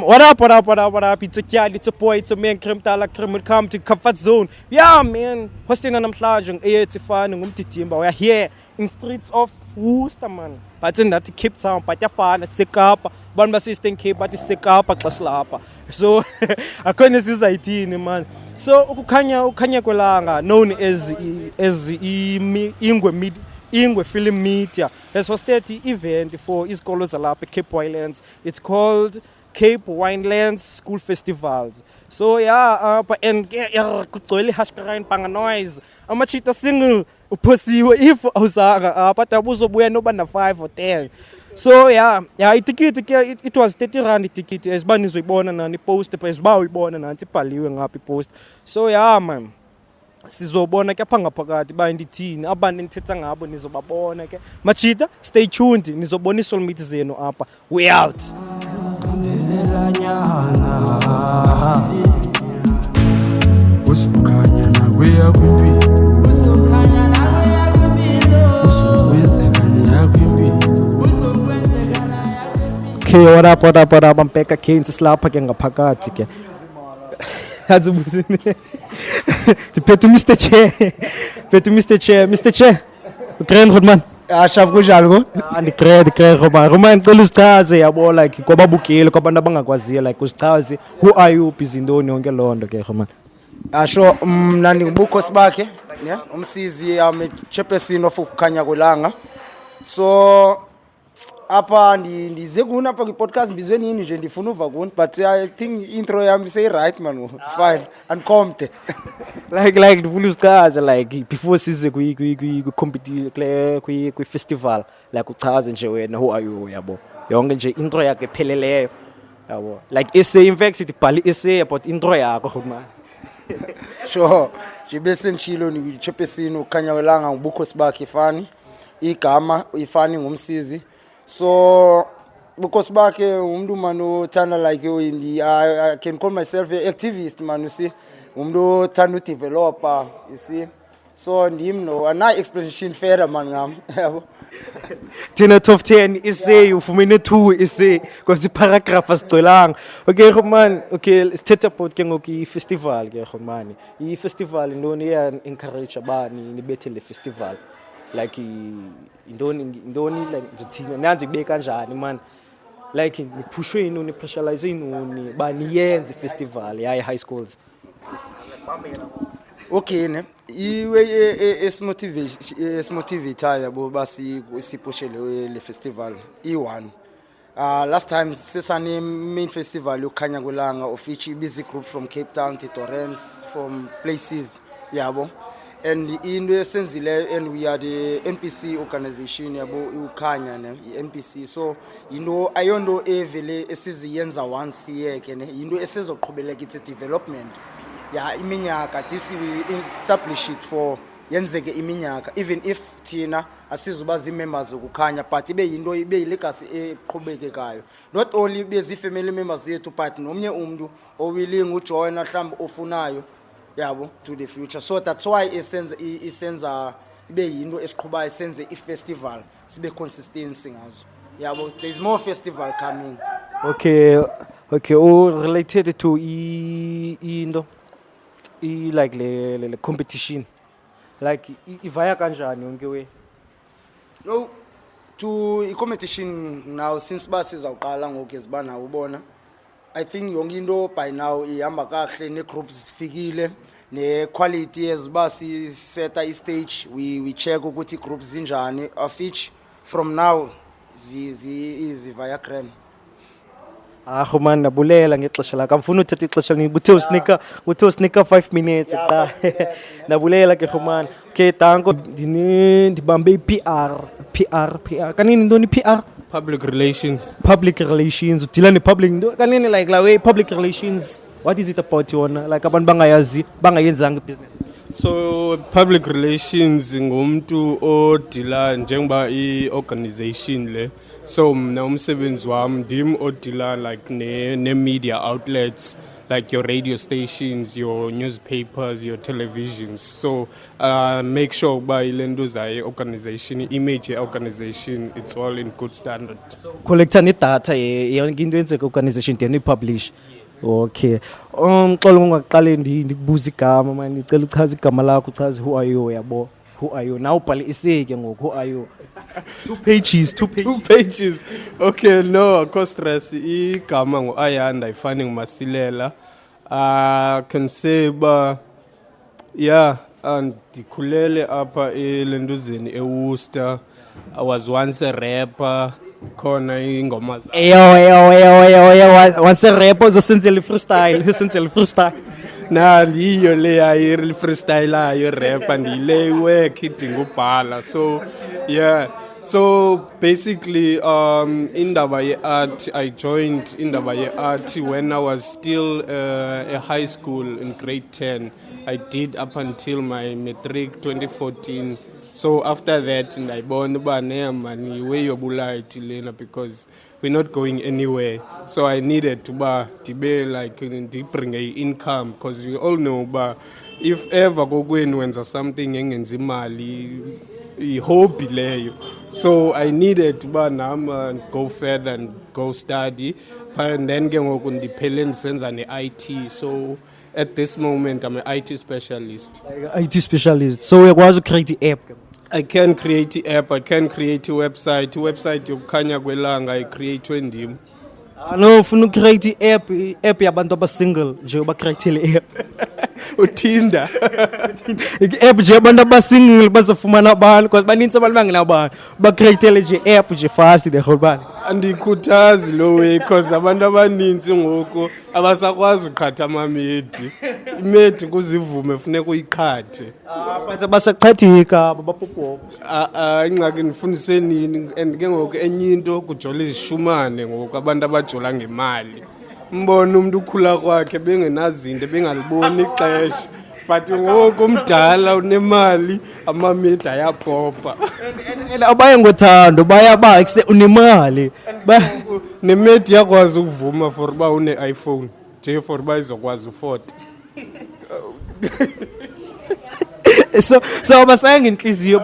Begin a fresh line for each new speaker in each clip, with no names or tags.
What up? It's a Kyali, it's a boy, it's a man, Krim Tala, Krim will come to Comfort Zone. Yeah, man. Hosting an Amslajang, Tifan, and Umtitimba. We're here in streets of Worcester, man. But in that Cape Town, but you're fine, sick up, one assistant Cape, but it's sick up, a class lapa. So, I couldn't see IT, man. So, Ukanya Kwelanga, known as Ingwe Film Media, has hosted the event for Iskolo Zalapa, Cape Winelands. It's called Cape Winelands School Festivals. So yeah, and kutoli hashkarain panganoise. Amachita single uposiwe if usaga but abuzobuya no bana 5 or 10. So yeah, it was 30 rand ticket as banizuyibona na ni post as ba uyibona nanti paliwe ngaphi post. So yeah man. Sizobona ke apha ngaphakathi ba ndithini abantu ngithetha ngabo nizobabona ke Machita stay tuned nizobona isoul meet zenu apha we out
usukhanya na kuya kwiphi usukhanya na kuya kwiphi usukwenzekana yakwiphi usukwenzekana yakwiphi.
Okay, what up I'm back again silapha ke ngaphakathi ke Hazubuzini. Petu Mr. Chair. Ukren Rodman.
Ashaf kunjani ko?
Ndikre Roman ngicela usichaze yabo like kwababukile kwabantu abangakwazile like usichaze who are you bizindoni yonke lonto ke Roman.
Asho mina ngibukhosi bakhe, ne? Umsizi chairperson of ukukhanya kwelanga. So apa ndize kuna apha kwi-podcast mbizwe nini nje ndifuna uva kuni but I think intro yami say right man fine uncomte
like ndifuna usichaze like before size kwi-competition kwi-festival like uchaze nje wena who are you yabo yonke nje intro yakhe epheleleyo yabo like essay in fact sibhali essay about intro yakho man.
Sure nje bese ngishilo ni chairperson ukukhanya kwelanga ngibukhosi bakhe ifani igama ifani ngumsizi. So because back umuntu manu thanda like I can call myself an activist man you see umuntu thanda developer you see so ndim no ana explanation further man ngam yabo
Tina top 10 essay ufumene 2 essay because paragraph asigcwelanga okay man okay sithetha about ke ngoku festival ke man festival indoni ya encourage abani nibethe le festival like indoni like ngithina nanzi kube kanjani man like niphushwe inuni pressurize inuni baniyenze festival yayi high schools
okay ne iwe esmotivate yabo basi sipushele le festival e1 last time sesane main festival yokhanya kwelanga of each busy group from Cape Town to Torrance from places yabo. And in the sense and we are the NPC organization yabo ukhanya ne NPC so ayondo evele esiziyenza once year ke ne into esizoqhubeleka ithi development ya iminyaka this we establish it for yenzeke iminyaka even if thina asizuba members ukukhanya but ibe legacy eqhubekekayo not only bezi family members yethu but nomnye umuntu owilling ujoin mhlawumbe ofunayo yabo to the future so that's why isenza ibe yinto esiqhubayo senze festival sibe consistency ngazo yabo there is more festival coming.
Okay related to into like le competition like ivaya kanjani yonke we
no to competition now since basizawuqala ngoku ezibana ubona I think yonke into by now ihamba kahle ne groups fikile ne quality ezibasi seta stage we check ukuthi groups zinjani of each from now zi via creme.
Man nabulela ngexesha lakho ngifuna uthatha ixesha ngibuthe usnika 5 minutes cha nabulela ke man okay danko ndibambe PR kanini ndoni PR
public relations
udila ne public kanini like la way public relations what is it about yona like abantu bangayenzanga business.
So public relations ngumuntu odila njengoba iorganization le so mna umsebenzi wami ndim odila like ne media outlets like your radio stations, your newspapers, your televisions. So make sure by Lenduza organization, image organization, it's all in good standard.
Collector ni data yonke into yenzeka organization then i-publish. Okay. Xolo ngaqale ndikubuza igama man, ngicela uchaze igama lakho, uchaze who are you yabo. Who are you? Now ubhale iseke ngoku, who are you? 2 pages.
2 pages. Okay, no, Kostras, igama ngu-Ayanda ifane ngumasilela. Can say yeah, and ndikhulele apha eLenduzeni eWorcester. I was once a rapper. Khona ingoma.
Once a rapper uzosenzela freestyle.
Nah, ndiyo le ayi freestyle ayo rap and le work idinga ubhala. So yeah. So basically, Indaba Ye-Art, I joined Indaba Ye-Art when I was still a high school in grade 10. I did up until my matric 2014. So after that, I born money way you because we're not going anywhere. So I needed to be like bring a income because we all know, but if ever go when something in Zimali. Hobby leyo. So I needed to go further and go study, and then get independent sense and IT. So at this moment I'm an IT specialist.
IT specialist. So we want to create the app.
I can create the app, I can create a website. Website yokukhanya kwelanga I create wendim.
No, ufuna create app yabantu abasingle nje create le app.
Utinda.
App nje abantu abasingle bazofumana abantu because baninzi abantu bangenabantu ba create nje app nje fast the whole bani.
Andikhuthazi lo way because abantu abaninzi ngoku abasakwazi uqhatha amamedi. Imedi kuzivume funeka uyiqhathe.
But basaqhathika bapopo.
Ingxaki ndifundiswe nini and ke ngoku enye into kujola izishumane ngoku abantu abajola ngemali. Mbona umuntu ukhula kwakhe bengenazinto bengaliboni ixesha. But ngoku umdala unemali amamedi ayapopa.
Abaye ngothando baya unemali.
Nemedi yakwazi ukuvuma for uba une iPhone. Nje for uba izokwazi u40.
So abasayanga inhliziyo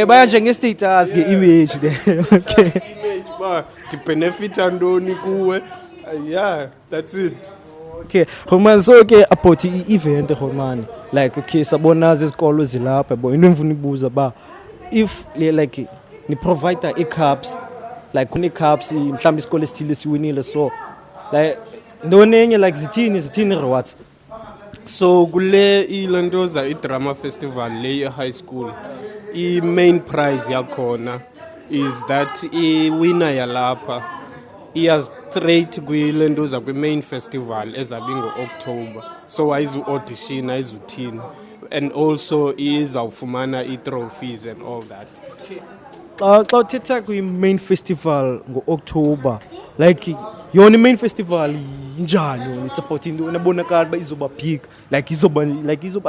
baya njenge status ke image there. Okay.
Image ba di benefit andoni kuwe. Yeah, that's it.
Okay, Roman, so okay about i-event Roman. Like okay, sabona izikolo zilapha bo into engifuna ukubuza ba if like ni provider e-cups like kune cups mhlawumbe isikole esithile siwinile so like ndonenye like zithini rewards.
So kule iLendoza iDrama Festival le high school main prize yakhona is that winner yalapha iya straight kwiLendoza kwi-main festival ezabe ngo-October. So ayizu-audition ayizuthini and also izawufumana i-trophies and all that.
Xa uthetha kwi-main festival ngo-October like yona i-main festival injani yona it's about into enabonakala uba izoba big like izoba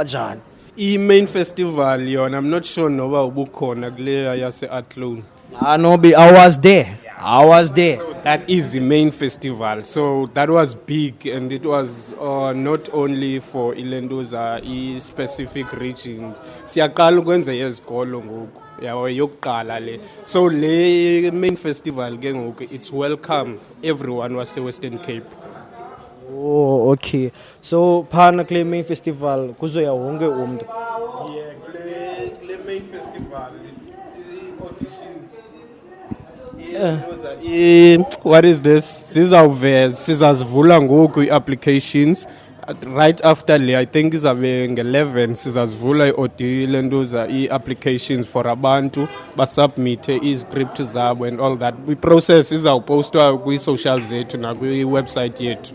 njani
I-main festival yona I'm not sure noba ubukhona kule yase-Athlone.
No, I was there.
So that is the main festival. So that was big and it was not only for iLendoza specific regions. Siyaqala ukwenza ezikolo ngoku. Yawo yokuqala le. So le main festival ke ngoku it's welcome everyone was the Western Cape.
Oh, okay. So phana kule main festival kuzoya wonke umuntu.
Yeah, kule main festival auditions. What is this? Sizazivula ngoku i-applications right after le I think izabe nge-11 sizazivula iLendoza i-applications for abantu basubmite i-script zabo and all that. I-process izawupostwa kwi-social zethu nakwi-website yethu.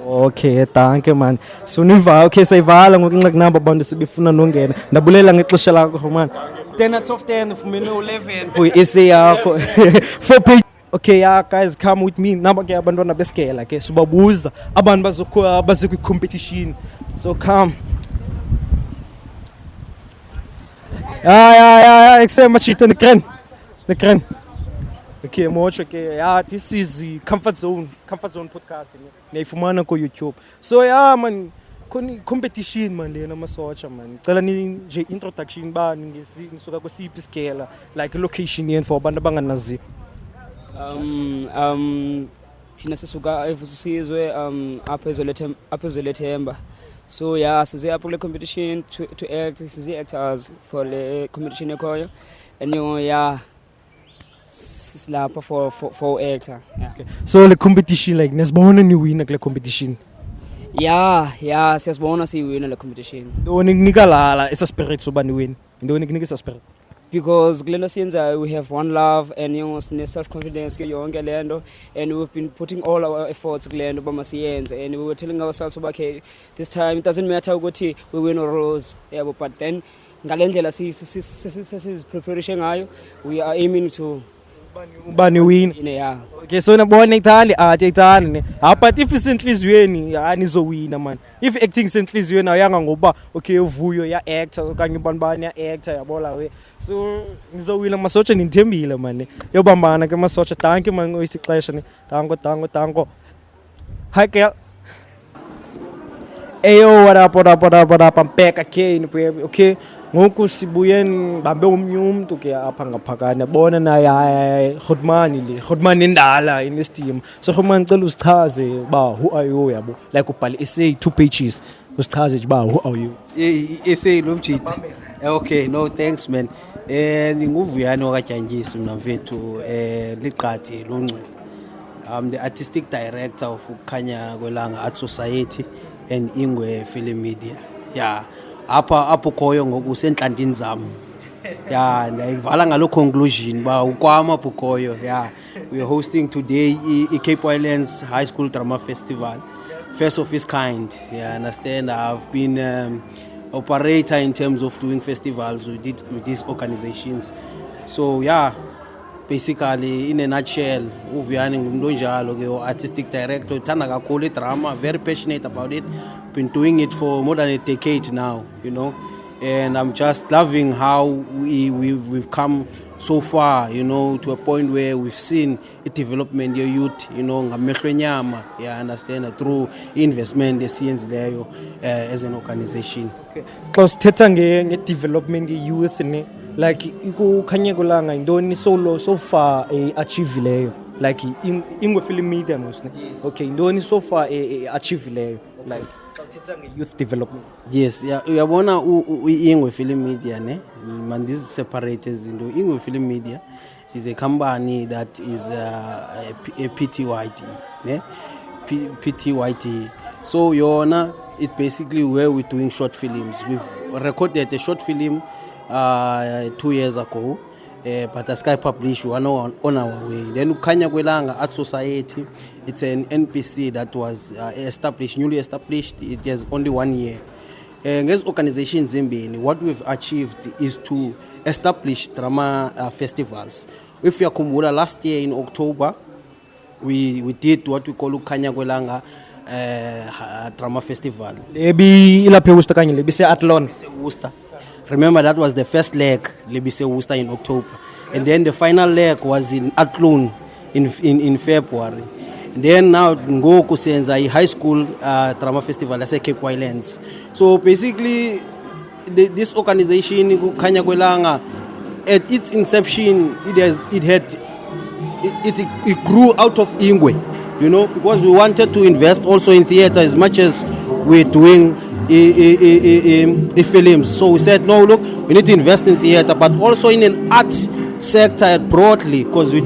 Okay, thank you man. So niva okay sayivala ngokunxa kunamba abantu sebefuna nongena. Ndabulela ngexesha lakho man. 10 out of 10 ufumene 11 for essay yakho. 4 page. Okay, yeah guys come with me. Naba ke abantwana besikela ke sibabuza abantu bazokho bazekwi competition. So come. Yeah, extreme machito ni kren. Okay, much okay. Yeah, this is the Comfort Zone podcast. Niyifumana ko YouTube. So yeah man, competition man lena masocha man. Cela ni nje introduction ba ngisuka kwesiphi scale like location yen for abantu abanganazi.
Thina sisuka eVusisizwe apha eZolethemba. So yeah, size apho le competition to act, size actors for the competition ekhoyo. And yeah, silapha for actor. Yeah.
Okay. So the competition like nesibona ni win kule competition.
Yeah, siyasibona siwina le competition.
Ndoni kunika la esa spirit soba ni win. Ndoni kunika esa spirit.
Because Glenda Sinza, we have one love and self-confidence and we've been putting all our efforts Glenda Bamasians and we were telling ourselves okay, this time it doesn't matter what we win or lose. Yeah, but then Galendela is preparation we are aiming to
Bani win.
Yeah.
Okay, so nabona ithali ithali but if isenhlizweni anizowina man. If acting isenhlizweni ayanga ngoba okay uvuyo ya actor okanye banibani ya actor yabola we. So ngizowina masocha nithembile man. Yobambana ke masocha. Thank you man ngoyisi xesha ni. Tango. Hi girl. Ayo, what up, I'm back again, baby. Okay. Ngoku sibuye bambe omnye umuntu ke apha ngaphakana bona naye Godman indala in this team. So Godman cela usichaze ba who are you yabo, like ubhale essay 2 pages usichaze ba who are you.
Essay lo mjidi. Okay, no thanks man. Nguvuyani wakajangisi mina mfethu liqadi loncu. I'm the artistic director of Kukhanya Kwelanga Art Society and Ingwe Film Media. Yeah. Apho khoyo ngoku senhlandini zami. Yeah, ndayivala ngalo conclusion ba ukwama apho khoyo. Yeah. We are hosting today Cape Winelands High School Drama Festival. First of its kind. Yeah, understand I've been operator in terms of doing festivals with these organizations. So yeah, basically in a nutshell, Uvuyani ngumuntu onjalo ke artistic director uthanda kakhulu drama, very passionate about it. Been doing it for more than a decade now, you know, and I'm just loving how we've come so far, you know, to a point where we've seen a development your youth, you know, ngamehlo enyama, yeah, understand, through investment esiyenzileyo as an organization.
Okay. Xa sithetha nge-development ye-youth ne, like Kukhanya Kwelanga indoni so far achieve like Ingwe Film Media mostly.
Yes.
Okay, indoni so far achieve like youth development.
Yes, yeah, uyabona Ingwe Film Media ne, man this separate into Ingwe Film Media is a company that is a PTYT, ne? PTYT. So Yona, it basically where we're doing short films. We've recorded a short film 2 years ago, but the Sky published one on our way. Then Kukhanya Kwelanga Art Society, it's an NPC that was newly established. It has only 1 year. As organizations in what we've achieved is to establish drama festivals. If you remember last year in October, we did what we call Kukhanya Kwelanga drama festival.
Lebi ilaphe Worcester kanye lebi se Athlone.
Worcester. Remember that was the first leg, Lebise Worcester in October. And then the final leg was in Athlone in February. And then now Ngoku Senza High School Drama Festival, that's a Cape Winelands. So basically, this organization, Kukhanya Kwelanga, at its inception, it grew out of Ingwe, you know, because we wanted to invest also in theater as much as we're doing films. So we said, no, look, we need to invest in theater, but also in an art sector broadly, because we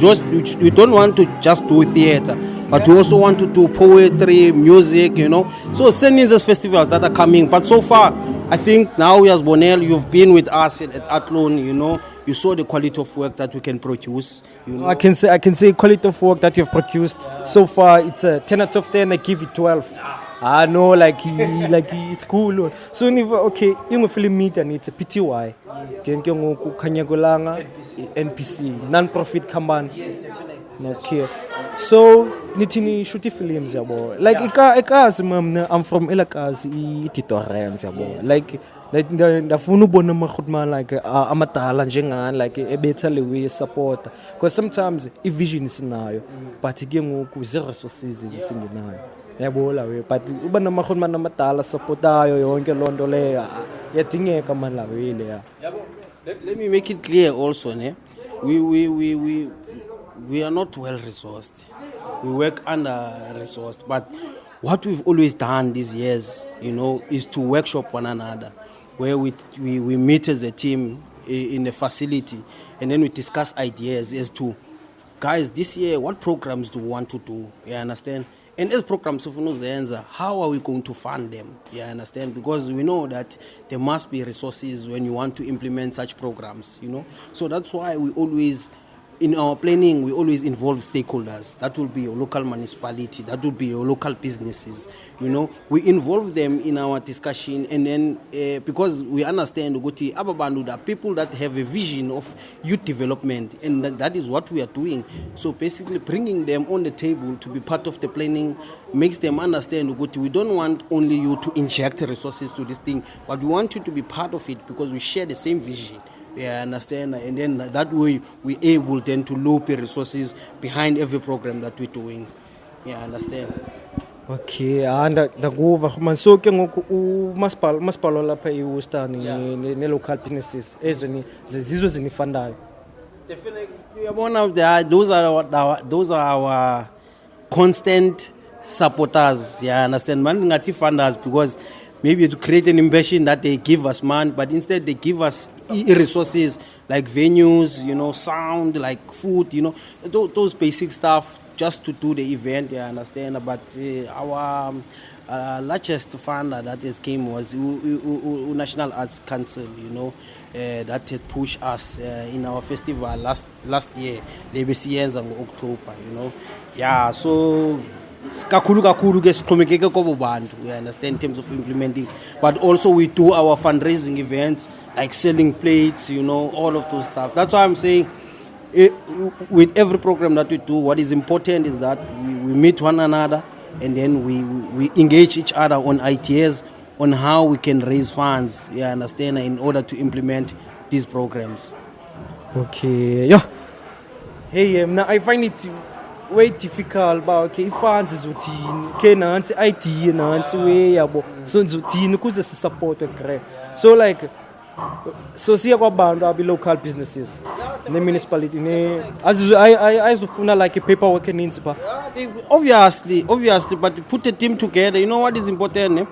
don't want to just do theater, but we also want to do poetry, music, you know. So sending these festivals that are coming. But so far, I think now as Bonel, you've been with us at Athlone, you know. You saw the quality of work that we can produce. You know.
I can say quality of work that you've produced so far. It's a 10 out of 10. I give it 12. I know, like it's cool. So okay, Ingwe Film Media it's a PTY. Then Kukhanya Kwelanga, NPC, non-profit company.
Yes, definitely.
Okay. So nitini shooty films yabo. Like ikazi mam I'm from Elakazi Torrance yabo. Like ndafuna ubona amakhudman like amadala njengani like ebetha le way supporter because sometimes i-vision sinayo but ke ngoku zi-resources singenayo yabo la way but uba namakhudman amadala supportayo yonke loo nto leyo yadingeka mani la way leya.
Let me make it clear also, ne? We are not well resourced. We work under resourced, but what we've always done these years, is to workshop one another, where we meet as a team in a facility, and then we discuss ideas as to, guys, this year, what programs do we want to do? You understand? And as programs of Zenza, how are we going to fund them? You understand? Because we know that there must be resources when you want to implement such programs, So that's why we always, in our planning, we always involve stakeholders. That will be your local municipality, that will be your local businesses, We involve them in our discussion, and then because we understand Uguti Ababandu, that people that have a vision of youth development, and that is what we are doing. So basically bringing them on the table to be part of the planning makes them understand Uguti, we don't want only you to inject resources to this thing, but we want you to be part of it because we share the same vision. Yeah, understand, and then that way we're able then to loop resources behind every program that we're doing. Yeah, understand.
Okay, ndakuva man. So ke ngoku umasipala lapha eWorcester ne-local businesses zizo zinifundayo.
Definitely, those are our constant supporters. Yeah, understand, man. Ngati funders because maybe to create an impression that they give us money, but instead they give us resources like venues, sound, like food, those basic stuff just to do the event, you understand. But our largest funder that has came was National Arts Council, that had pushed us in our festival last year, Lebesienza in October, Yeah, so kakhulu ke sixhomekeke kobo bantu, we understand, in terms of implementing, but also we do our fundraising events like selling plates, all of those stuff. That's why I'm saying with every program that we do, what is important is that we meet one another, and then we engage each other on ideas on how we can raise funds, you understand, in order to implement these programs.
Okay, yeah. Hey, I find it way difficult ba okay funds izothini ke nansi idea nansi way yabo so izothini ukuze support gre so like so siya kwabantu abi local businesses ne municipality ne azofuna like paperwork eninzi ba
obviously but put a team together. What is important,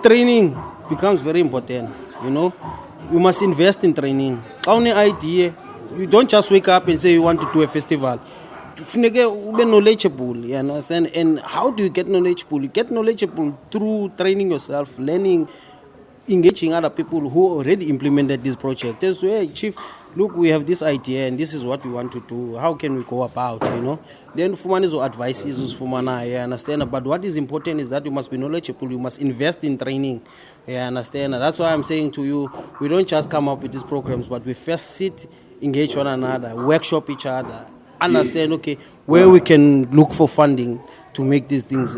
training becomes very important. You must invest in training. Only idea, you don't just wake up and say you want to do a festival. Be knowledgeable, you understand? And how do you get knowledgeable? You get knowledgeable through training yourself, learning, engaging other people who already implemented this project. That's where, Chief, look, we have this idea and this is what we want to do. How can we go about, Then Fumanizo advices Fumana, you understand? But what is important is that you must be knowledgeable, you must invest in training, you understand? And that's why I'm saying to you, we don't just come up with these programs, but we first sit, engage one another, workshop each other, understand, okay, where we can look for funding to make these things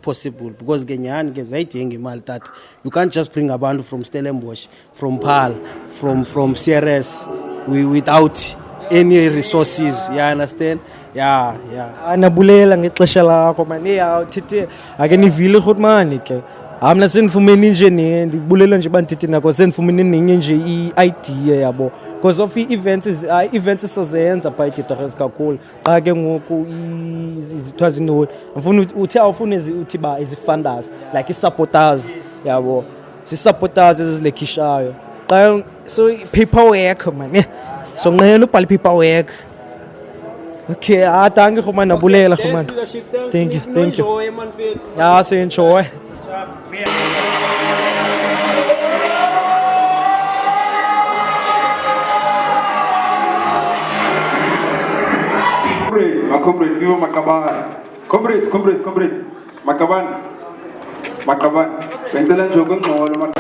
possible. Because that you can't just bring a band from Stellenbosch, from PAL, from CRS, without any resources. You understand? Yeah.
Anabulela ngexesha lakho man uthethe akenivile ukuthi mani ke amna senifumene engineer ndibulela nje bandithi nako senifumene nenye nje i-idea yabo because of events sizenza by Gitares kakhulu xa ke ngoku izithwa zinoni ngifuna uthi awufune uthi ba izifunders like i-supporters yabo si-supporters ezilekhishayo xa so paperwork man so nqena ubhala paperwork. Okay, danke man, nabulela man. Thank you. Yeah, so enjoy.
Comrade, viva Macabana. Comrade. Macabana. Pentela jogo no.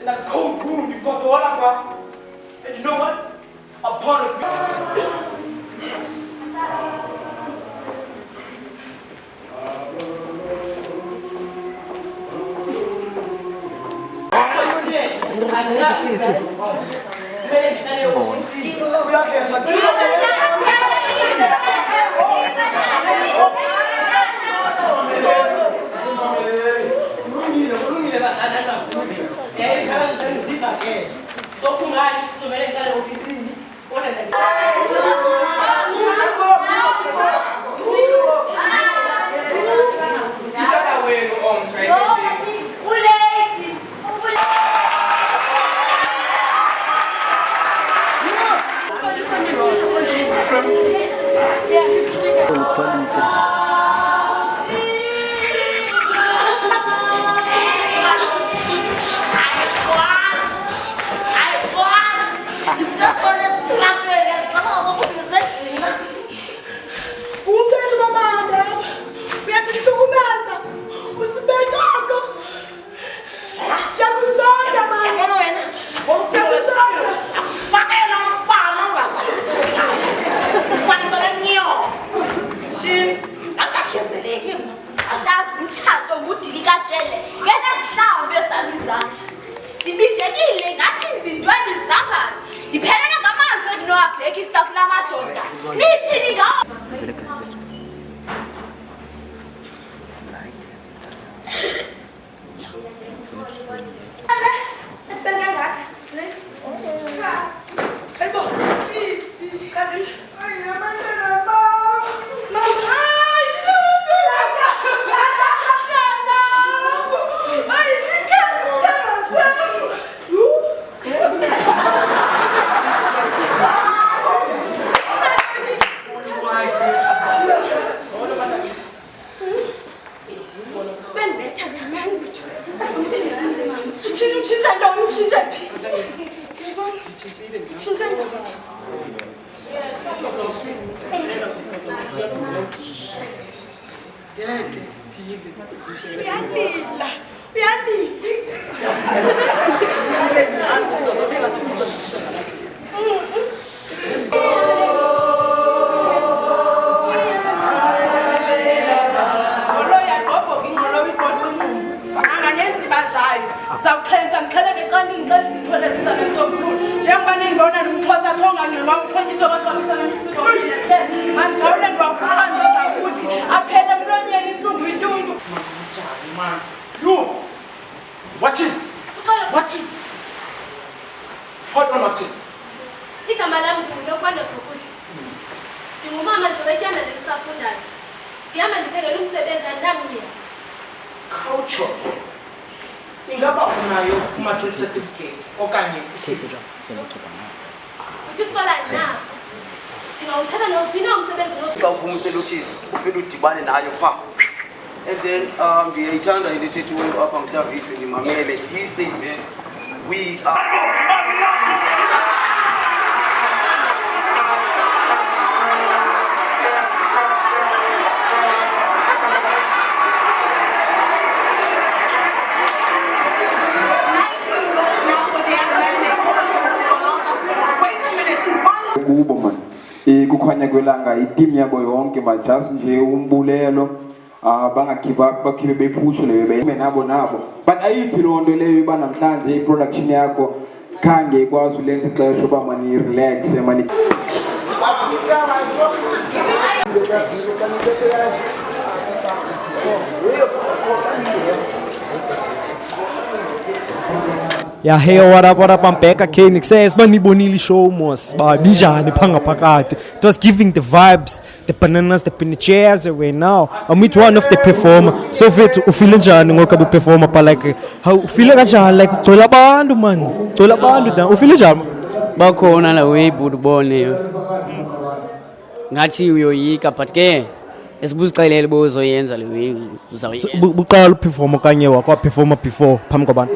in that cold room, you got all up, and you know what? A part of me.
And then the Itanda edited to up on David in Mamele. He said that we are.
kubo man kukhanya kwelanga iteam yabo yonke just nje umbulelo bangagive up bakhibe bephushe leyo benabo but ayithi loo nto leyo iba namhlanje i-production yakho khange ikwazi ulenza ixesha uba mani relax mani
Yeah, hey, what up, I'm back again. It says, Banibonili show mos, Bijani Pangapakat. It was giving the vibes, the bananas, the chairs away now. I meet one of the performer. So, you feel Jan, Ngokabu performer, but like, how feel like Tolabandu, man. Tolabandu, you feel Jan?
Bakona la way, Budbone. Ngati uyoyika patke. Esibuzixele elibozo yenza le
buqala performer kanye wakwa performer before phambi kwabantu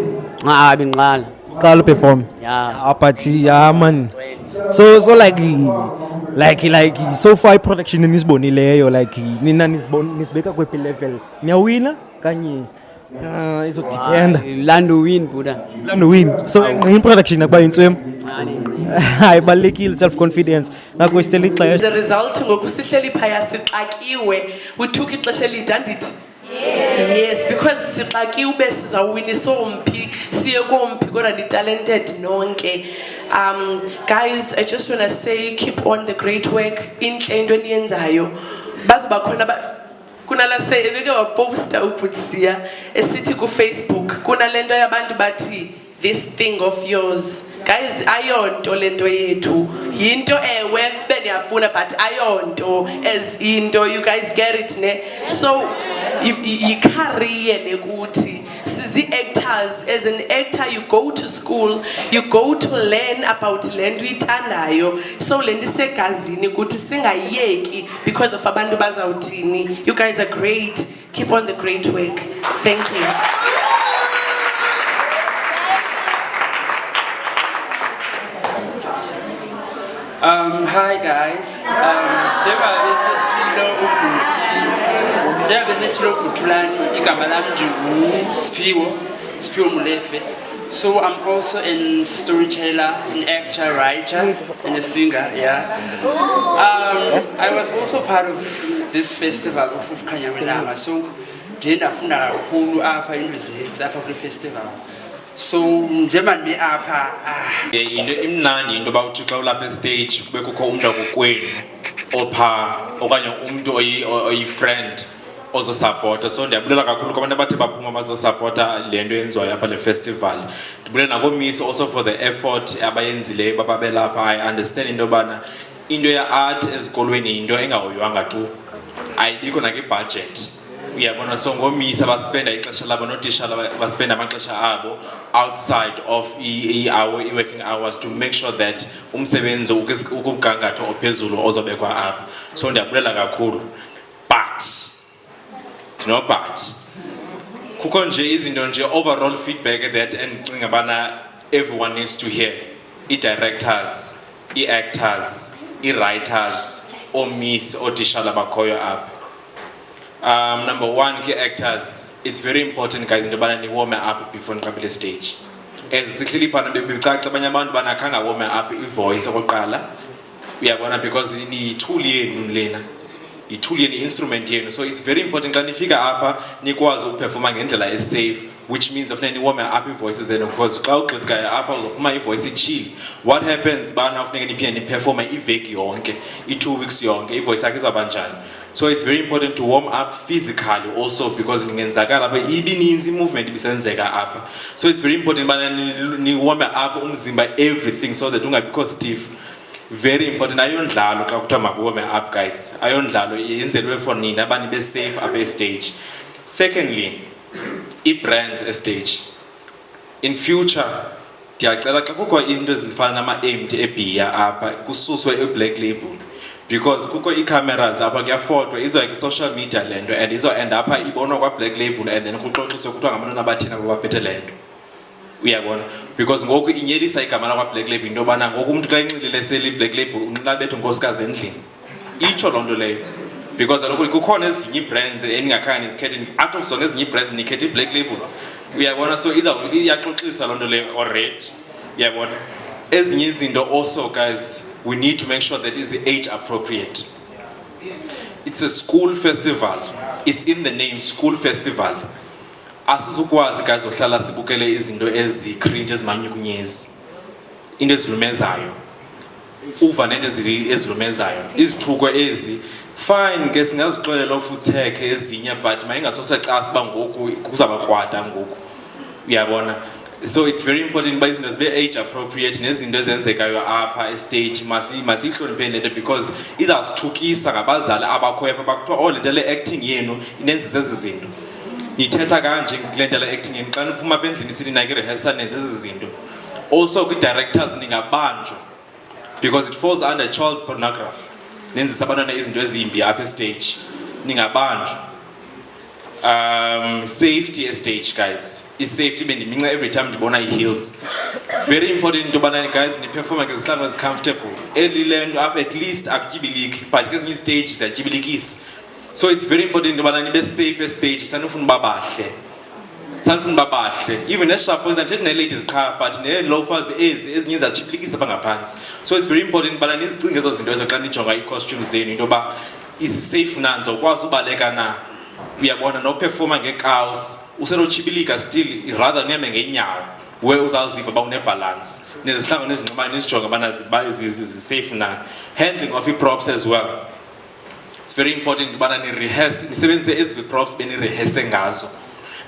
binqala
qala perform
yeah
but yeah man so like so far production nisibonileyo like nina nisibeka kwephi level niyawina kanye izodipenda
Lando win Buddha.
lando win so in-production akuba yintswem ibalulekile self-confidence ngakho isitela ixesha
The result ngoku sihleli phaya sixakiwe we took ixesha elide andithi yes because sixakiwe ube sizawuwinisa omphi siye komphi kodwa ni-talented nonke guys I just want to say keep on the great work intle into eniyenzayo baze bakhona kunala sebeke waposta uPutsiya esithi ku-Facebook kunalento yabantu bathi this thing of yours guys ayonto lento yethu yinto ewe beniyafuna but ayonto as into you guys get it ne so i-career lekuthi sizi actors as an actor you go to school you go to learn about lento uyithandayo so lento isegazini ukuthi singayeki because of abantu bazawuthini you guys are great keep on the great work thank you.
Hi guys. Sphiwo Molefe. So I'm also a storyteller, an actor, writer, and a singer. Yeah. I was also part of this festival of Khanya Kwelanga. So ndafunda kakhulu apha endizilenzisa apha kule festival. So njengoba mi apha
into imnandi into about xa ulapha estage kube kukho umuntu akokwenu opha okanye umuntu oyi-friend ozosapota so ndiyabulela kakhulu kwabantu abathe baphuma bazosapota le nto yenziwayo apha le festival ndibulela nakoomisi also for the effort abayenzileyo bababelapha I understand into yobana into ya-art ezikolweni yinto engahoywanga tu ayibikho nakwi-budget uyabona so ngoomisa baspenda ixesha labo nootishala baspenda amaxesha abo outside of i-working hours to make sure that umsebenzi ukumgangatho ophezulu ozobekwa apha so ndiyabulela kakhulu but kukho nje izinto nje overall feedback that endicinga bana everyone needs to hear i-directors i-actors i-writers oomisi ootishala bakhoyo apha. Number one, key actors. It's very important, guys. In the band, you warm up before the stage. As clearly, bana warm up voice or color. We are gonna because ni tuli nulena, ituli instrument yen. So it's very important. Can you figure out ni kwazo performing until is safe, which means of any warm up voices and of course cloud guy up my voice chill. What happens? Bana of any performer iveki yonke, 2 weeks yonke, voice akizabanjani. So it's very important to warm up physically also because ngenzakala but ibininzi movement bisenzeka apha. So it's very important bana ni warm up umzimba everything so that ungabikho stiff. Very important ayondlalo xa kuthiwa makuwarm up guys. Ayondlalo yenzelwe for nina abani be safe up stage. Secondly, i-brands stage. In future ndiyacela xa kukho into ezifana nama-empty ebhiya apha kususwe i-black label. Because kuko i-cameras apha kuyafotwa izoya social media lento and izo-end apha ibonwa kwa-black label and then kuxoxiswe kuthiwa ngabantwana abathina babaphethe lento uyabona because ngoku inyelisa igama lakwa-black label into yobana ngoku umntu xa inxilile seli-black label unxila bethu nkosikazi endlini itsho loo nto leyo because kaloku kukhona ezinye ii-brands endingakhange ndizikhethe out of zonke ezinye ii-brands ndikhethe i-black label uyabona so iyaxoxisa loo nto leyo already uyabona ezinye izinto also guys we need to make sure that it's age appropriate. It's a school festival. It's in the name, school festival. Asizukwazi guys ohlala sibukele izinto ezi-cringe ezimanyukunyezi. Into ezilumezayo. Uva nento ezilumezayo. Izithuko ezi. Fine, ke singazixolela ofutheke ezinye but mayingasosecasa uba ngoku kuzabakrwada ngoku. Uyabona? So it's very important by izinto zibe age appropriate nezinto ezenzekayo apha stage masihlonipheni lento because izasithukisa ngabazali abakhoyo apha bakuthiwa oh lento le acting yenu inenzisa ezi zinto nithetha kanje kule nto le acting yenu xa niphuma apha endlini sithi nake rehearsal nenze ezi zinto also kwi-directors ningabanjwa because it falls under child pornography nenzisa abantwana izinto ezimbi apha stage ningabanjwa. Safety stage guys is safety bendiminca every time ndibona i-heels very important into yobana guys niperforma ngezihlangu ezi-comfortable le nto up at least akutyibiliki but kezinye stage ziyatyibilikisa so it's very important into yobana nibe safe stage sanifuna uba bahle ndithanda babahle even neshapo ndithethi ne-ladies qha but nee-loafers ezinye zatshipilikisa bangaphantsi. So it's very important ubana nizicinge ezo zinto ezo xa nijonga ii-costume zenu into yoba isisafe na ndizokwazi ubaleka na. Uyabona noperforma ngeekawusi usenotshibilika still rather nihambe ngeenyawo where uzawuziva uba unebhalance nezihlangu nezinxibayo nizijonge ubana zisafe na. Handling of ii-props as well, it's very important ubana nirehearse, nisebenzise ezi props benirehese ngazo,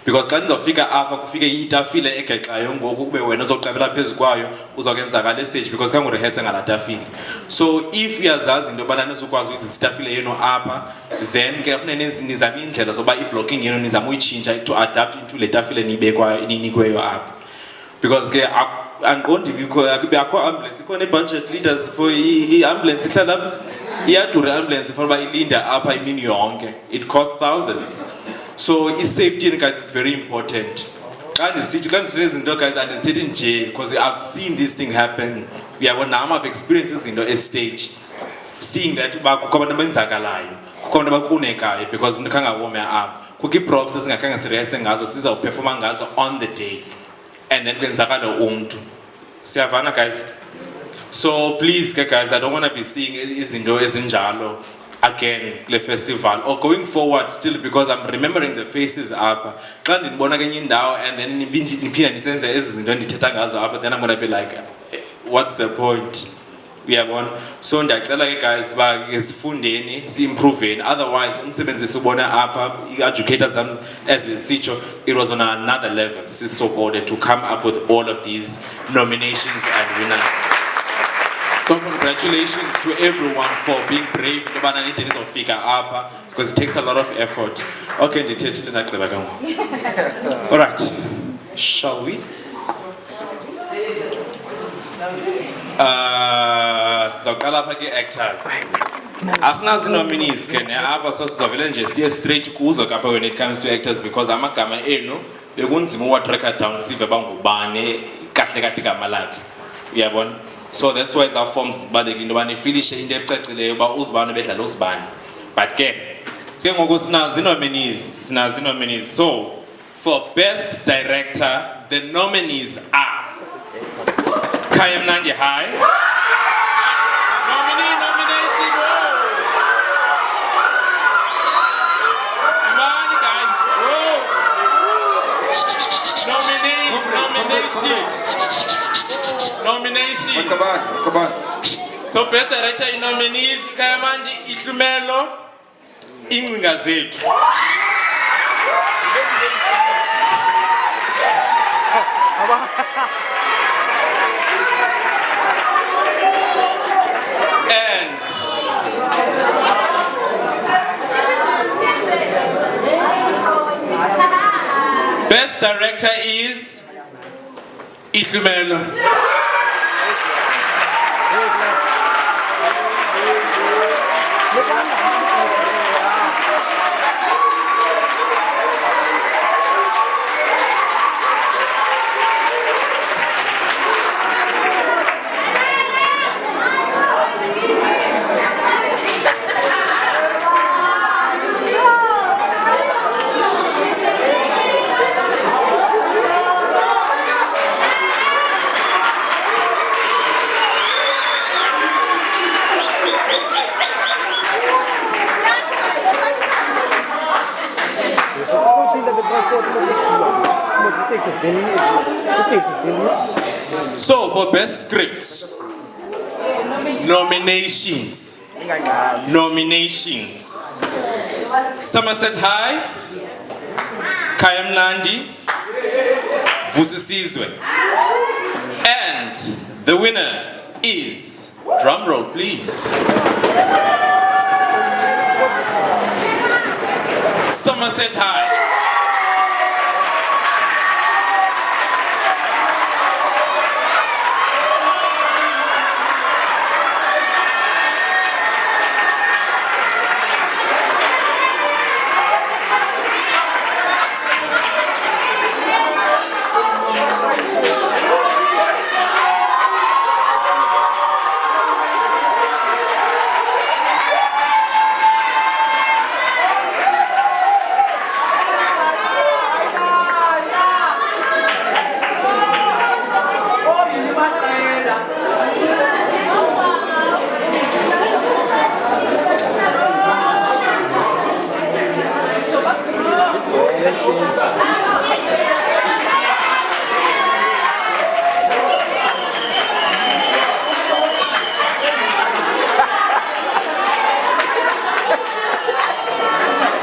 because xa nizawufika apha kufike itafile egexayo ngoku kube wena uzoqabela phezu kwayo uzawukwenza le stage because khange urehese ngalaa tafile. So if uyazazi into yobana nizokwazi uyizisa itafile yenu apha, then ke funeka nizame iindlela zoba i-blocking yenu nizame uyitshintsha to adapt into le tafile ninikweyo apha, because ke andiqondi akho ambulance ikhona i-budget leaders for i-ambulance ihlala apha. Iyadura i-ambulance for uba ilinda apha imini yonke, it costs thousands. So i-safety guys is very important. Xa ndithethe izinto guys andizithethi nje because I've seen this thing happen. Uyabona I've experienced izinto at stage, seeing that uba kukho abantu abenzakalayo, kukho abantu abakrunekayo because umntu khange awome apha, kukho ii-props ezingakhange sirehese ngazo sizawuphefoma ngazo on the day and then kwenzakala umntu. Siyavana guys? So please guys, I don't want to be seeing izinto ezinjalo again kule festival or going forward still, because I'm remembering the faces apha. Xa ndinibona kenye indawo and then niphinda nisenze ezi zinto ndithetha ngazo apha, then I'm going to be like, what's the point? Uyabona? So ndiyacela ke guys uba sifundeni si-improveni, otherwise umsebenzi besibona apha i-educators as besitsho, it was on another level. Sisokode to come up with all of these nominations and winners. So congratulations to everyone for being brave into yobana nide nizofika apha, because it takes a lot of effort. Okay, ndithethile ndagqiba ke ngoku. All right, shall we? Sizawuqala apha ke-actors. Asinazi nominees ke ne apha, so sizavele nje siye straight kuzo kapha when it comes to actors, because amagama enu bekunzima uwa-tracker down sive bangubane kahle kahle igama lakhe. Uyabona? So that's why our forms zibalulekile into yoba nifilishe into ecacileyo uba uzibani bedlala usibani. But ke ngoku sinazi nominees. So for best director the nominees are Khaya Mnandi High. Nomination. Money guys. Nomination. Come on. So best director in nominees Khaya Mnandi, Ihlumelo, Ingcinga Zethu. And best director is Ihlumelo. So for best script, nominations. Somerset High, Khaya Mnandi, Vusisizwe. And the winner is, drum roll please, Somerset High.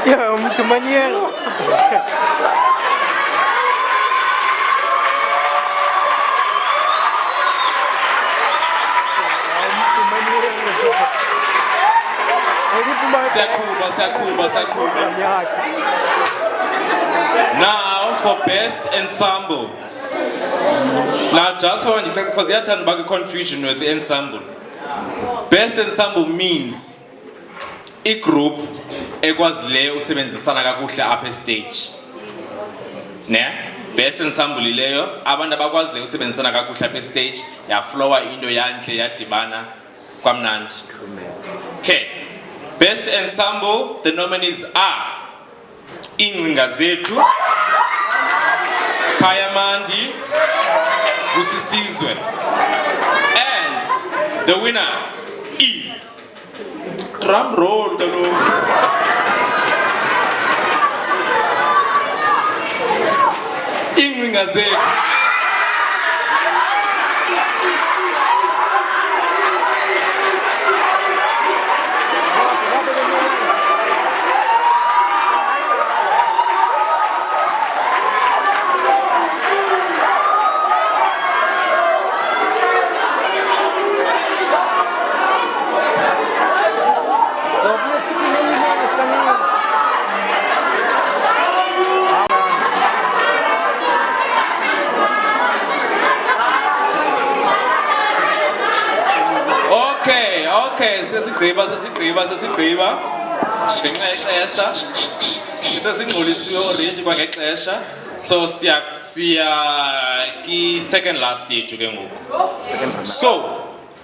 Yeah, muito maneiro.
Siyakuba. Now for best ensemble. Now just for because you had to confusion with the ensemble. Best ensemble means a group ekwazileyo usebenzisana kakuhle apha stage. Ne? Best ensemble ileyo abantu abakwazileyo usebenzisana kakuhle apha stage ya flower into yanhle yadibana kwamnandi. Okay. Best ensemble, the nominees are Ingcinga Zethu, Kaya Mandi, Vusisizwe. And the winner is drum roll, Ingcinga Zethu. Okay, sesigqiba. Ngenxa yexesha. Sesingcolisiwe already kwangexesha. So siya ki second last year ke ngoku. So,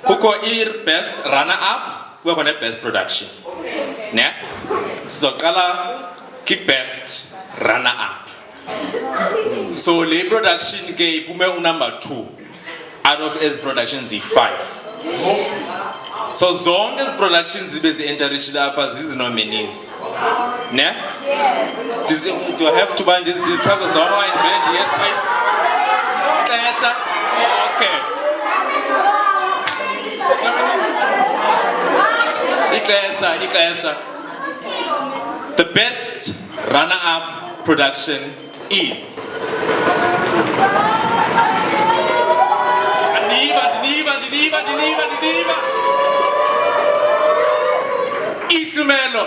kukho best runner up, kukho ne best production. Ne? Sizoqala ki best runner up. So le production ke iphume number 2 out of as productions 5. So zonke ezi productions zibe zi-enterishile apha zizi-nominees. Ne? Do I have to buy this chaza zonke ndivele ndiye straight? Xesha? Okay. Ixesha. The best runner-up production is Deliver. Ifumelo.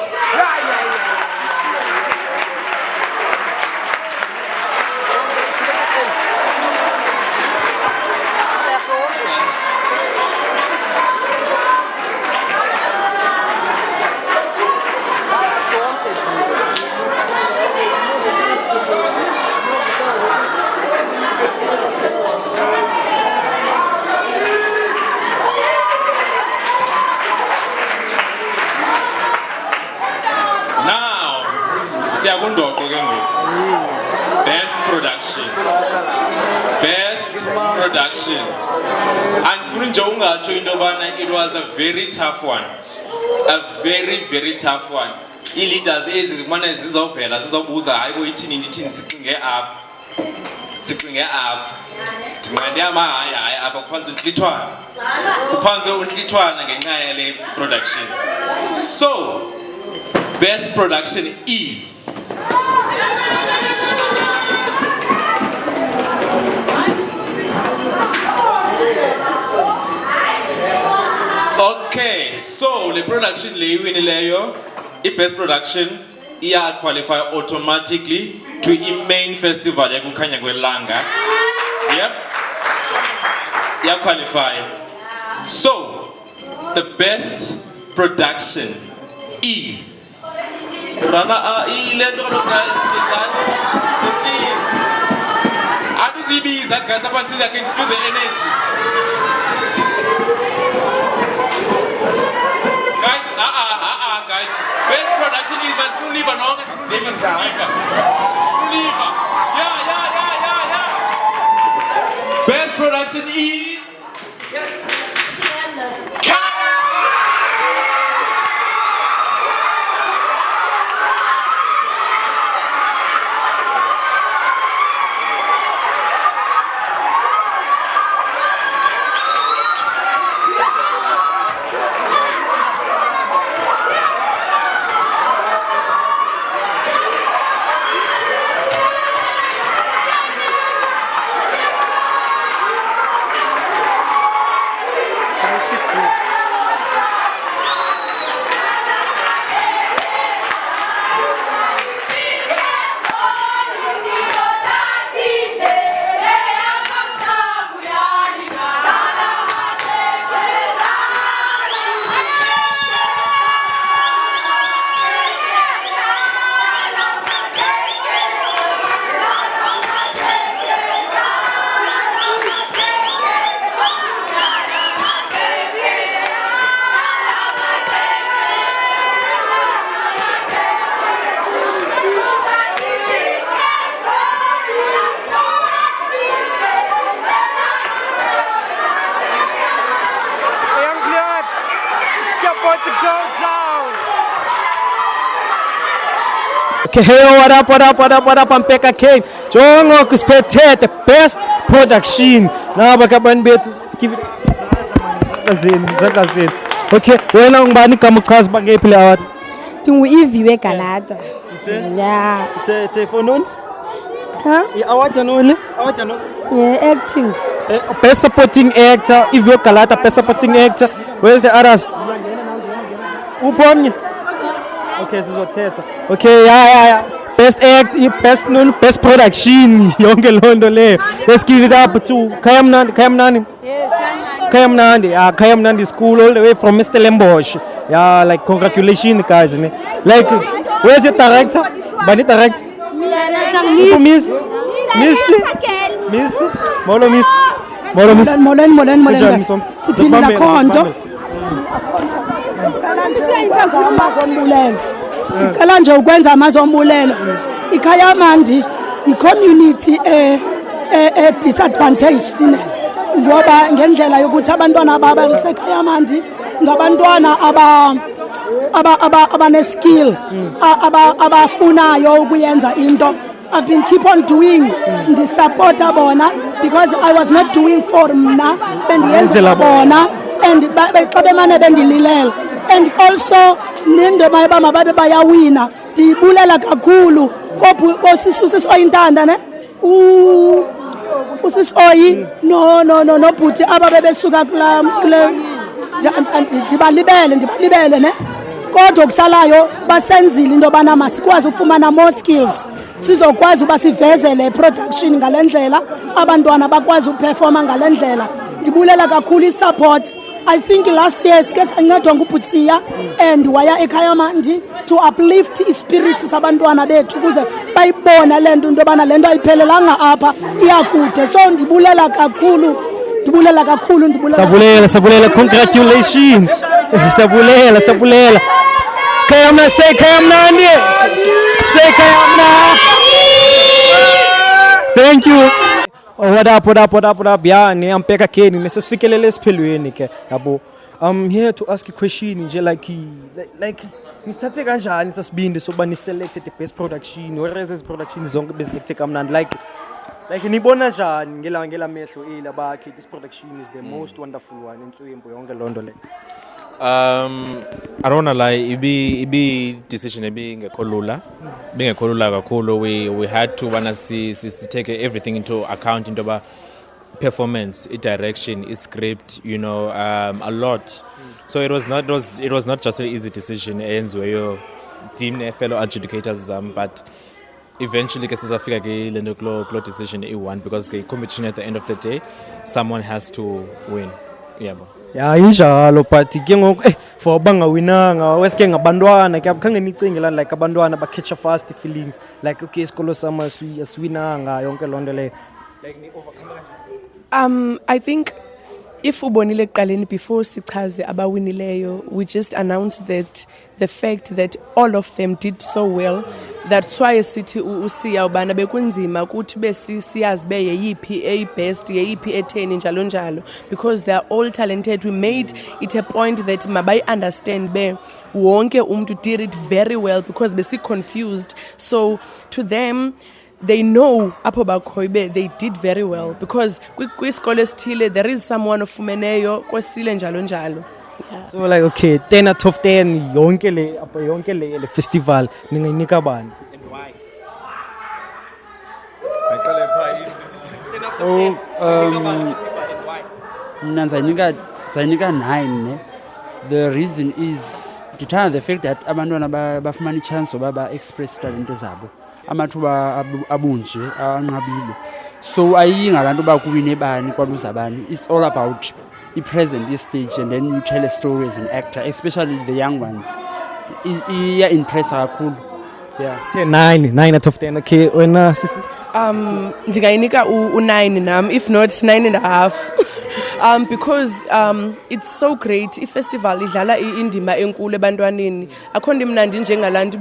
Best production. And Funjaunga Choindobana, it was a very tough one. A very, very tough one. Leaders is one as is of Vela, as of Uza, I will eat in it, sicking up. Mandama, I have a Panzo Tlitwan. Panzo Tlitwan again, production. So, best production is. Okay, so the production the best production qualify automatically to the main festival Kukhanya Kwelanga. Yep. Qualify. So the best production is Rana until I can feel the energy. Guys, best production is when Unilever, yeah. Best production is
Okay, hey, what up, I'm Pekka Kane. Jongo kusiphethe the best production. Naba kabani bethu, give it. Zakazini. Okay, wena ngubani igama uchaza uba ngephi le award?
Ndingu-Evie weGalata. Yeah.
It's for none?
Huh?
Award yanoni?
Yeah, acting.
Best supporting actor, Evie weGalata, best supporting actor. Where's the others? Upomnye? Okay, sizothetha. Okay, yeah. Best act, best production, yonke londo leyo. Let's give it up to Khaya Mnandi.
Yes,
Khaya Mnandi school all the way from Mr. Lembosh. Yeah, like congratulations guys. Like, where's your director? Bani director? Miss. Molo Miss.
Molweni. Siphilile khonto. Ndicela nje ukwenza amazombulelo. Ikhaya Mandi i-community disadvantaged ngoba ngendlela yokuthi abantwana abasekhaya Mandi ngabantwana abane-skill abafunayo ukuyenza into. I've been keep on doing ndisupporta bona because I was not doing for mna bendiyenzela bona and xa bemane bendililela and also nendoma yoba mababe bayawina ndiyibulela kakhulu usisi oyintanda ne usisi oyi nobhuti aba bebesuka kule ndibalibele ne kodwa kusalayo basenzile into yobana masikwazi ufumana more skills sizokwazi uba sivezele production ngale ndlela abantwana bakwazi uperforma ngale ndlela ndibulela kakhulu isupport. I think last year sike sancedwa nguBhutsiya and waya ekhaya Mandi to uplift ispirit sabantwana bethu ukuze bayibona lento into yobana lento ayiphelelanga apha iyakude. So ndibulela kakhulu.
Sabulela, congratulations. Sabulela. Khaya Mnandi. Thank you. Oh, what up? Yeah, I'm Pekka Kane. Nesesifikelele esiphelweni ke. Yabo. I'm here to ask a question nje like nisithathe kanjani sasibindi soba ni selected the best production whereas this production zonke bezikuthe kamnandi like nibona njani ngela mehlo bakhe this production is the most wonderful one intswimbo yonke londo le.
I don't wanna lie, ibi decision ebingekho lula kakhulu. We had to wanna take everything into account into ba performance, direction, script, a lot. So it was not just an easy decision ends where your team fellow adjudicators but eventually ke sizafika ke lento klo decision e1 because ke competition at the end of the day someone has to win. Yebo.
Yeah, injalo but ke ngoku for bangawinanga weske ngabantwana ke abukhange nicinge la like abantwana ba catch fast feelings like okay isikolo sama asiwinanga yonke lonto le like ni overcome kanjani.
I think if ubonile ekuqaleni before sichaze abawinileyo we just announced that the fact that all of them did so well that's why sithi usiya ubana bekunzima ukuthi besiyazi be yeyiphi eyibest yeyiphi e10 njalo because they are all talented. We made it a point that mabayi understand be wonke umuntu did it very well because besi confused, so to them they know apho bakhoibe they did very well because kwisikole esithile there is someone ofumeneyo kwesile njalo. Yeah.
So like okay 10 out of 10 yonke le festival ningayinika bani and why?
Mna zayinika 9 ne. The reason is ndithanda the fact that abantwana bafumana ichance zoba ba-express talente zabo amathuba abunje anqabile. So ayiyi ngalanto uba kuwine bani kwaluza bani. It's all about i-present stage, and then you tell a story as an actor, especially the young ones. Iya-impressa kakhulu. Yeah.
9 out of 10. Okay, wena sisi.
Ndingayinika u9 nam, if not 9.5. Because it's so great. I-festival idlala indima enkulu ebantwaneni. Akho nto imnandi njengalanto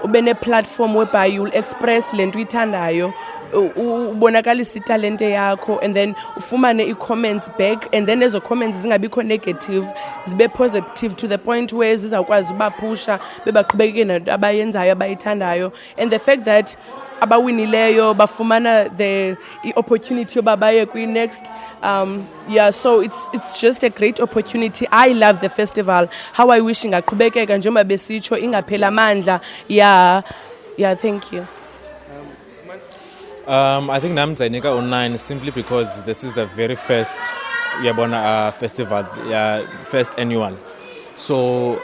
ube ne-platform whereby you'll express le nto uyithandayo, ubonakalisa italente yakho, and then ufumane i-comments back, and then ezo comments zingabikho negative, zibe positive to the point where zizawukwazi ubapusha bebaqhubekeke nento abayenzayo abayithandayo. And the fact that abawinileyo bafumana the opportunity yoba baye kwi-next, so it's just a great opportunity. I love the festival. How I wish ingaqhubekeka njengoba besitsho ingaphela amandla. Yeah, thank you.
I think nam ndzayinika u9 simply because this is the very first festival, first annual. So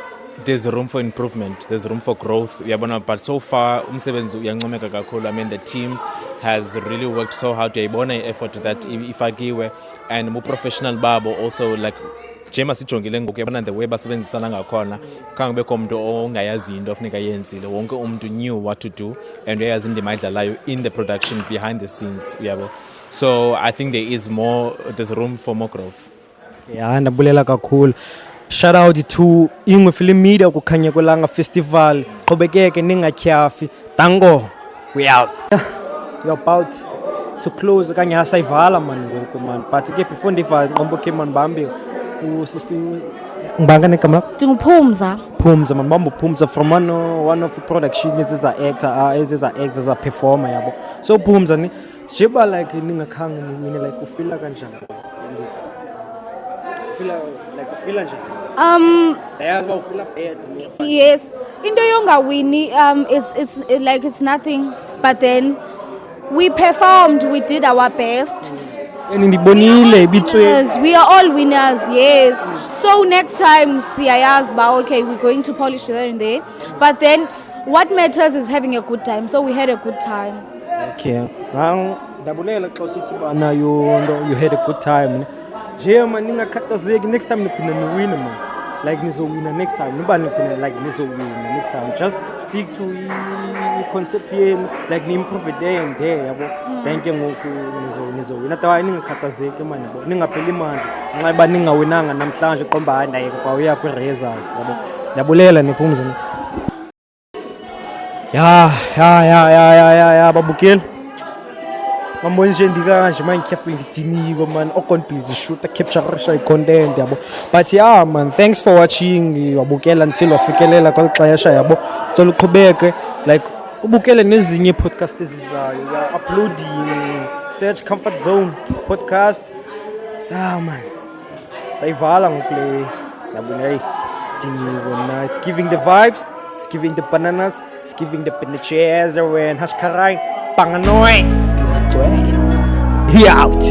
there's room for improvement, there's room for growth, but so far umsebenzi uyancomeka kakhulu. I mean, the team has really worked so hard. Uyayibona i-effort that ifakiwe, and mu professional babo also, like njema sijongile ngoku yabona the way basebenzisana ngakhona, khange bekho umuntu ongayazi into ofuneka yenzile. Wonke umuntu knew what to do, and uyayazi indima ayidlalayo in the production, behind the scenes, uyabo. So I think there's room for more growth.
Yeah, ndabulela kakhulu. Shout out to Ingwe Film Media kukhanya kwelanga festival. Qhubekeke ningatyhafi. Tango, we out. You're about to close kanye asayivala man ngoku man. But ke before ndivala nqombo ke man bambi usisi ngibanga negama
Ndinguphumza.
Phumza man bambo Phumza from one of the production is a actor, as a performer yabo. So Phumza ni jiba like ningakhange nini like ufila kanjani? Ufila njani?
Yes, into yongawini, it's nothing, but then we performed, we did our best. Yes, we are all winners, yes. So next time siyayazi ba okay, we're going to polish there and there, but then what matters is having a good time. So we had a good time.
Okay, ndabulela xa usithi bana you had a good time. Je man ningakhathazeki, next time niphinde niwine man. Like nizowina next time, nobani niphinde like nizowina next time. Just stick to i-concept yenu, like ni-improve there and there yabo. Then ke ngoku nizowina. Tawa ningakhathazeki man yabo. Ningapheli imandla. Nxa uba ningawinanga namhlanje qomba hayi ndayeka kwawuya kwi-results yabo. Ndabulela niphumza. Ya babukeli. Mambo nje ndikanje man careful ngidiniwe man okon busy shoot capture content yabo. But yeah man, thanks for watching. Wabukela until wafikelela kwalixesha yabo. So uqhubeke like ubukele nezinye podcast ezizayo. We are uploading, search Comfort Zone podcast. Man. Sayivala ngokule yabona diniwe na. It's giving the vibes, it's giving the bananas, it's giving the chairs and hashkarai panganoy. He out.